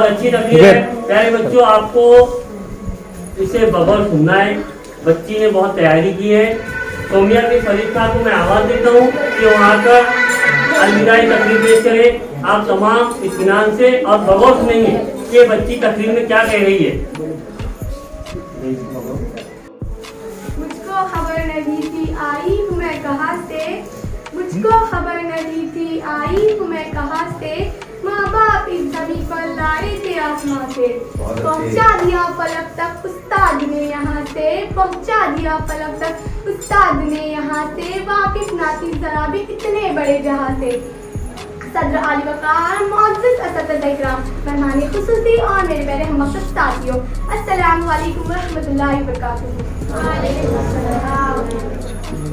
अच्छी तकलीफ है। प्यारे बच्चों, आपको इसे बगौर सुनना है। बच्ची ने बहुत तैयारी की है। सोमिया के फरीद साहब को मैं आवाज देता हूँ कि वहाँ का अलविदाई तकरीर पेश करे। आप तमाम इत्मीनान से और बगौर सुनेंगे कि बच्ची तकरीर में क्या कह रही है। मुझको खबर नहीं थी आई हूँ मैं कहाँ से, मुझको खबर नहीं थी आई हूँ मैं कहाँ से, माँ बाप इस ज़मीं पर लाए थे आसमां से, पहुँचा दिया फलक तक उस्ताद ने यहाँ से, पहुँचा दिया फलक तक उस्ताद ने यहाँ से, वाकिफ नाती जरा भी इतने बड़े जहाँ से। सदर आली वकार मुअज़्ज़ज़ असतिज़ा इकराम, मेहमान खुसूसी और मेरे प्यारे हमवक्त साथियों, अस्सलामु अलैकुम रहमतुल्लाहि व बरकातुहू।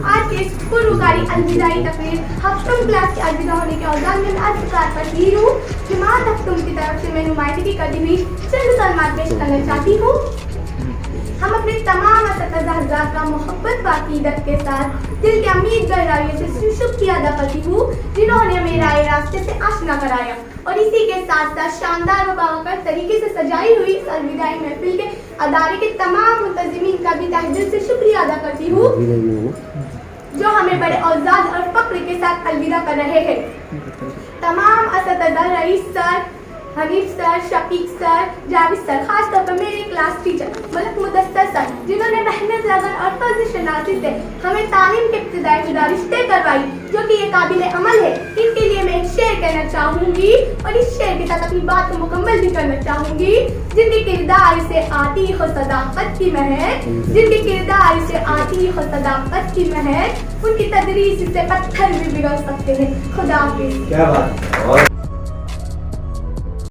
आज के पुरकारी अलविदाई तकरीर हफ्तम क्लास के अलविदा होने के औज़ान में अर्ज़ पढ़ती हूँ। जमात हफ्तम की तरफ से मैं नुमाइंदगी करती हुई चंद कलमात पेश करना चाहती हूँ। हम अपने तमाम असतिज़ा हज़रात का मोहब्बत व अक़ीदत के साथ दिल के अमीर गहराइयों से शुक्रिया अदा करती हूँ, जिन्होंने हमें राह रास्ते से आशना कराया। और इसी के साथ साथ शानदार व बावकार तरीके से सजाई हुई इस अलविदाई महफिल के अदारे के तमाम मुंतज़िमीन का भी तहे दिल से शुक्रिया अदा करती हूँ, जो हमें बड़े औज़ाज़ और फ़ख्र के साथ अलविदा कर रहे हैं। तमाम असतिज़ा, Rais sir, Hanif sir, Shafiq sir, Javed sir, खास तौर पर मेरे class teacher Malak Mudassar sir, जिन्होंने मेहनत, लगन और फर्ज शनासी से हमें तालीम के इब्तिदाई गुज़ारिशें करवाई, जो कि ये काबिल अमल है। इनके लिए मैं एक शेर कहना चाहूँगी और इस शेर के साथ अपनी बात को मुकम्मल भी करना चाहूँगी। जिनके किरदार से आती हो सदाकत की महक, जिनके किरदार से आती हो सदाकत की महक, उनकी तदरीस से पत्थर भी बिगड़ सकते हैं। खुदा हाफिज़। क्या बात।